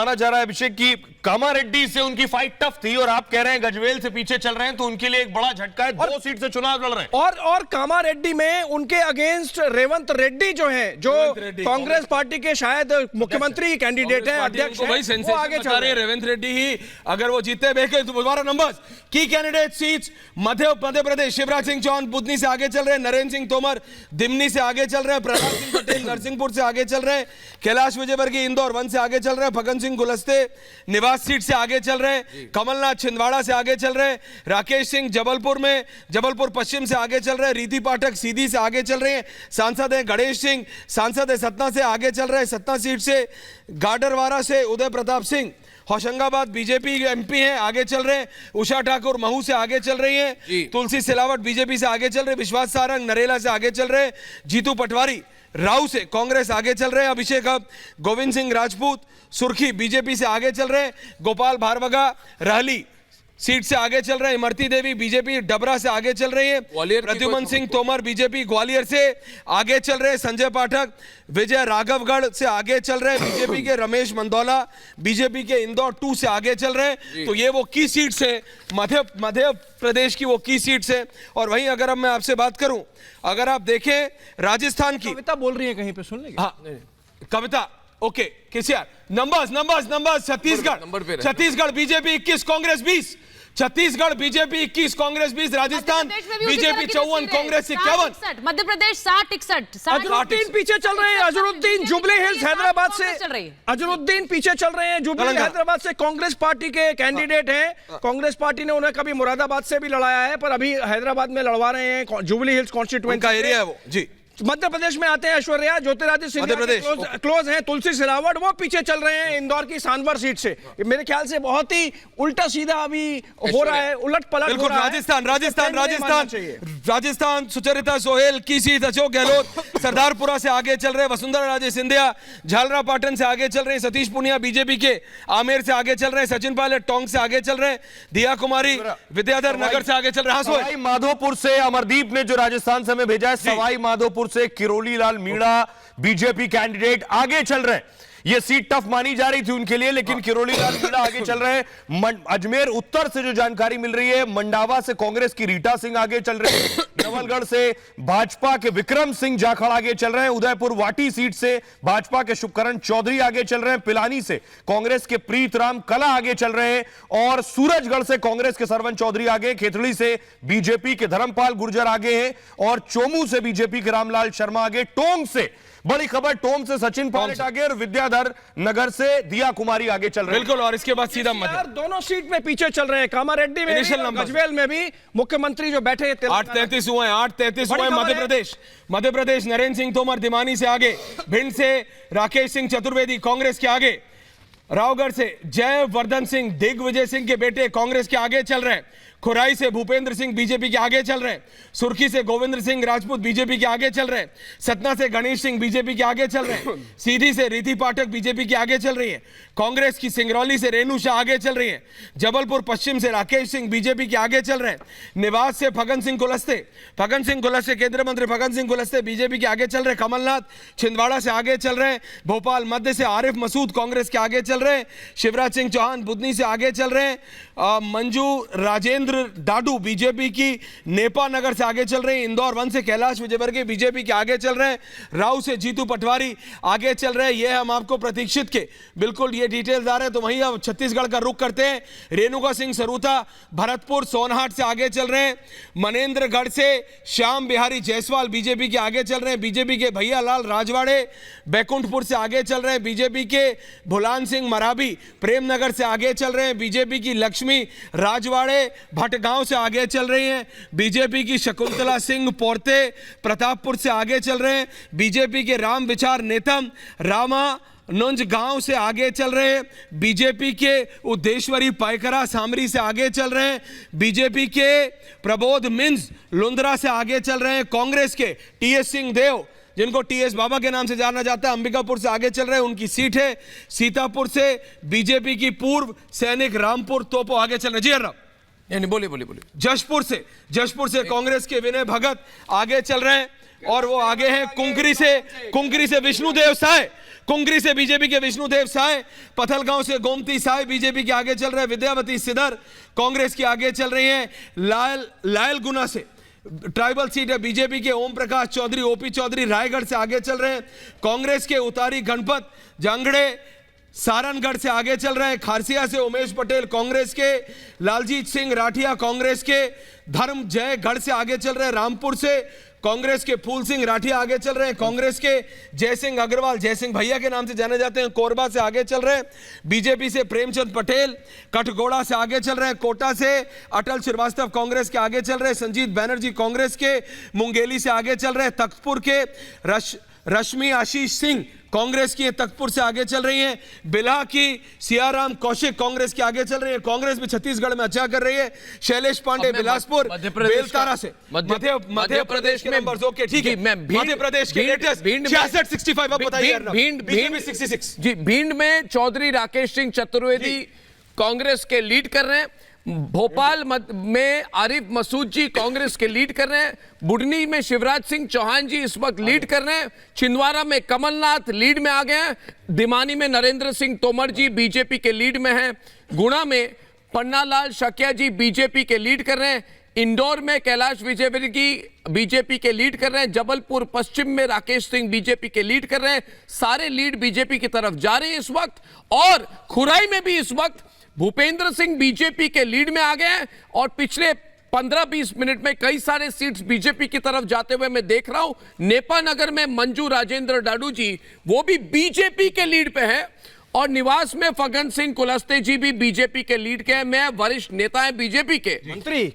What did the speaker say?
माना जा रहा है अभिषेक की कामारेड्डी से उनकी फाइट टफ थी और आप कह रहे हैं गजवेल से पीछे चल रहे हैं, तो उनके लिए एक बड़ा झटका है। 2 सीट से चुनाव लड़ रहे हैं और कामारेड्डी में उनके अगेंस्ट रेवंत रेड्डी जो है, जो कांग्रेस पार्टी के शायद मुख्यमंत्री कैंडिडेट है, अध्यक्ष है, वो आगे चल रहे हैं। रेवंत रेड्डी ही अगर वो जीते बेके तो दोबारा नंबर्स की कैंडिडेट सीट्स मध्य प्रदेश शिवराज सिंह चौहान बुधनी से आगे चल रहे हैं, नरेंद्र सिंह तोमर दिमनी से आगे चल रहे हैं, प्रहलाद सिंह पटेल नरसिंहपुर से आगे चल रहे हैं, कैलाश विजयवर्गीय इंदौर 1 से आगे चल रहे हैं, फग्गन सिंह कुलस्ते निवास सीट से आगे चल रहे हैं, कमलनाथ छिंदवाड़ा से आगे चल रहे हैं, राकेश सिंह जबलपुर पश्चिम से आगे चल रहे हैं, रीति पाठक सीधी से आगे चल रहे हैं, सांसद हैं गणेश सिंह सांसद है सतना से आगे चल रहे हैं, सतना सीट से गाडरवारा से उदय प्रताप सिंह होशंगाबाद बीजेपी एमपी हैं आगे चल रहे हैं, उषा ठाकुर महू से आगे चल रही हैं, तुलसी सिलावट बीजेपी से आगे चल रहे हैं, विश्वास सारंग नरेला से आगे चल रहे हैं, जीतू पटवारी राव से कांग्रेस आगे चल रहे हैं, अभिषेक अब गोविंद सिंह राजपूत सुर्खी बीजेपी से आगे चल रहे हैं, गोपाल भार्गवा रहली सीट से आगे चल रहे हैं, इमरती देवी बीजेपी डबरा से आगे चल रही है, प्रद्युमन सिंह तोमर बीजेपी ग्वालियर से आगे चल रहे हैं, संजय पाठक विजय राघवगढ़ से आगे चल रहे हैं, बीजेपी के रमेश मंदौला बीजेपी के इंदौर 2 से आगे चल रहे हैं। तो ये वो की सीट्स है मध्य प्रदेश की, वो की सीट्स है। और वहीं अगर अब मैं आपसे बात करूं, अगर आप देखें राजस्थान की, कविता बोल रही है कहीं पे, सुन लेंगे। हाँ Kavitha okay KCR numbers Chhattisgarh BJP 21 Congress 20, Chhattisgarh BJP 21 Congress 20, Rajasthan BJP 54 Congress 51, Madhya Pradesh 60-61, Azharuddin पीछे चल रहे हैं, अजरुद्दीन जुबली हिल्स हैदराबाद से, अजरुद्दीन पीछे चल रहे हैं, जुबली हैदराबाद से कांग्रेस पार्टी के कैंडिडेट हैं। कांग्रेस पार्टी ने उन्हें कभी मुरादाबाद से भी लड़ाया है, पर अभी हैदराबाद में लड़वा रहे हैं, जुबली हिल्स कॉन्स्टिट्यूएंसी का एरिया है वो जी। मध्य प्रदेश में आते हैं ऐश्वर्या ज्योतिरादित्य सिंधिया क्लोज हैं, तुलसी सिलावट वो पीछे चल रहे हैं इंदौर की सांवर सीट से। मेरे ख्याल से बहुत ही उल्टा सीधा अभी हो रहा है, उलट पलट हो रहा है। राजस्थान सुचरिता सोहेल की सीट, अशोक गहलोत सरदारपुरा से आगे चल रहे हैं, वसुंधरा राजे सिंधिया झालरा पाटन से आगे चल रहे हैं, सतीश पुनिया बीजेपी के आमेर से आगे चल रहे हैं, सचिन पायलट टोंक से आगे चल रहे हैं, दिया कुमारी विद्याधर नगर से आगे चल रहे हैं, सवाई माधोपुर से अमरदीप ने जो राजस्थान से हमें भेजा है, सवाई माधोपुर से किरोड़ी लाल मीणा बीजेपी कैंडिडेट आगे चल रहे हैं। ये सीट टफ मानी जा रही थी उनके लिए, लेकिन किरोड़ी लाल मीणा आगे चल रहे हैं। अजमेर उत्तर से जो जानकारी मिल रही है, मंडावा से कांग्रेस की रीटा सिंह आगे चल रहे हैं, नवलगढ़ से भाजपा के विक्रम सिंह जाखड़ आगे चल रहे हैं, उदयपुर वाटी सीट से भाजपा के शुभकरण चौधरी आगे चल रहे हैं, पिलानी से कांग्रेस के प्रीतराम कला आगे चल रहे हैं, और सूरजगढ़ से कांग्रेस के सरवन चौधरी आगे, खेतड़ी से बीजेपी के धर्मपाल गुर्जर आगे हैं, और चोमू से बीजेपी के रामलाल शर्मा आगे, टोंक से बड़ी खबर टोंक से सचिन पायलट आगे, और विद्याधर नगर से दिया कुमारी आगे चल रहे हैं। बिल्कुल, और इसके बाद सीधा मध्य दोनों सीट में पीछे चल रहे हैं, कामारेड्डी में गजवेल में भी मुख्यमंत्री जो बैठे 8-33 हुए मध्य प्रदेश नरेंद्र सिंह तोमर दिमानी से आगे, भिंड से राकेश सिंह चतुर्वेदी कांग्रेस के आगे, रावगढ़ से जयवर्धन सिंह दिग्विजय सिंह के बेटे कांग्रेस के आगे चल रहे हैं, खुराई से भूपेंद्र सिंह बीजेपी के आगे चल रहे हैं, सुर्खी से गोविंद सिंह राजपूत बीजेपी के आगे चल रहे हैं, सतना से गणेश सिंह बीजेपी के आगे चल रहे हैं, सीधी से रीति पाठक बीजेपी के आगे चल रही है, कांग्रेस की सिंगरौली से रेणु शाह आगे चल रही है, जबलपुर पश्चिम से राकेश सिंह बीजेपी के आगे चल रहे हैं, निवास से फग्गन सिंह कुलस्ते केंद्रीय मंत्री फग्गन सिंह कुलस्ते बीजेपी के आगे चल रहे हैं, कमलनाथ छिंदवाड़ा से आगे चल रहे हैं, भोपाल मध्य से आरिफ मसूद कांग्रेस के आगे चल रहे हैं, शिवराज सिंह चौहान बुधनी से आगे चल रहे हैं, मंजू राजेंद्र डाडू बीजेपी की नेपा नगर से आगे चल रहे हैं, इंदौर 1 से कैलाश विजयवर्गीय बीजेपी के आगे चल रहे हैं, राव से जीतू पटवारी आगे चल रहे हैं। ये हम आपको प्रतीक्षित के बिल्कुल ये डिटेल्स आ रहे हैं। तो वहीं अब छत्तीसगढ़ का रुख करते हैं, रेणुका सिंह सरूता भरतपुर सोनहाट से आगे चल रहे हैं, मनेन्द्रगढ़ से श्याम बिहारी जायसवाल बीजेपी के आगे चल रहे हैं, बीजेपी के भैया लाल राजवाड़े बैकुंठपुर से आगे चल रहे हैं, बीजेपी के भुलान सिंह मराभी प्रेमनगर से आगे चल रहे हैं, बीजेपी की लक्ष्मी राजवाड़े भटगांव से आगे चल रही हैं, बीजेपी की शकुंतला सिंह पोर्ते प्रतापपुर से आगे चल रहे हैं, बीजेपी के राम विचार नेतम रामा नुंज गांव से आगे चल रहे हैं, बीजेपी के उद्देश्वरी पायकरा सामरी से आगे चल रहे हैं, बीजेपी के प्रबोध मिंज लुंद्रा से आगे चल रहे हैं, कांग्रेस के टीएस सिंह देव जिनको टीएस बाबा के नाम से जाना जाता है अंबिकापुर से आगे चल रहे हैं, उनकी सीट है, सीतापुर से बीजेपी की पूर्व सैनिक रामपुर तोपो आगे चल रहे हैं। जी राव बोलिए। जशपुर से कांग्रेस के विनय भगत आगे चल रहे हैं, और वो आगे हैं कुंकरी से विष्णुदेव साय, कुंकरी से बीजेपी के विष्णुदेव साय, पथलगांव से गोमती साय बीजेपी के आगे चल रहे हैं, विद्यावती सिदर कांग्रेस के आगे चल रही हैं, लायल गुना से ट्राइबल सीट है बीजेपी के ओम प्रकाश चौधरी, ओपी चौधरी रायगढ़ से आगे चल रहे हैं, कांग्रेस के उतारी गणपत जांगड़े सारनगढ़ से आगे चल रहे हैं, खारसिया से उमेश पटेल कांग्रेस के, लालजीत सिंह राठिया कांग्रेस के, धर्म जय गढ़ से आगे चल रहे हैं, रामपुर से कांग्रेस के फूल सिंह राठिया आगे चल रहे हैं, कांग्रेस के जयसिंह अग्रवाल, जयसिंह भैया के नाम से जाने जाते हैं, कोरबा से आगे चल रहे हैं, बीजेपी से प्रेमचंद पटेल कठगोड़ा से आगे चल रहे हैं, कोटा से अटल श्रीवास्तव कांग्रेस के आगे चल रहे हैं, संजीत बैनर्जी कांग्रेस के मुंगेली से आगे चल रहे हैं, तख्तपुर के रश्मि आशीष सिंह कांग्रेस की तख्तपुर से आगे चल रही हैं, बिल्हा की सियाराम कौशिक कांग्रेस के आगे चल रही है, कांग्रेस भी छत्तीसगढ़ में अच्छा कर रही है, शैलेश पांडे बिलासपुर बेलतारा से, मध्य प्रदेश के नंबर्स ओके ठीक है, मध्य प्रदेश के लेटेस्ट 66-65 अब बताइए, भिंड 66 जी, भिंड में चौधरी राकेश सिंह चतुर्वेदी कांग्रेस के लीड कर रहे हैं, भोपाल में आरिफ मसूद जी कांग्रेस के लीड कर रहे हैं, बुढ़नी में शिवराज सिंह चौहान जी इस वक्त लीड कर रहे हैं, छिंदवाड़ा में कमलनाथ लीड में आ गए हैं, दिमानी में नरेंद्र सिंह तोमर जी बीजेपी के लीड में हैं, गुना में पन्नालाल शकिया जी बीजेपी के लीड कर रहे हैं, इंदौर में कैलाश विजयवर्गीय बीजेपी के लीड कर रहे हैं, जबलपुर पश्चिम में राकेश सिंह बीजेपी के लीड कर रहे हैं, सारे लीड बीजेपी की तरफ जा रहे हैं इस वक्त, और खुराई में भी इस वक्त भूपेंद्र सिंह बीजेपी के लीड में आ गए हैं, और पिछले 15-20 मिनट में कई सारे सीट्स बीजेपी की तरफ जाते हुए मैं देख रहा हूं। नेपानगर में मंजू राजेंद्र डाडू जी वो भी बीजेपी के लीड पे है, और निवास में फगन सिंह कुलस्ते जी भी बीजेपी के लीड के हैं, मैं वरिष्ठ नेता हैं बीजेपी के मंत्री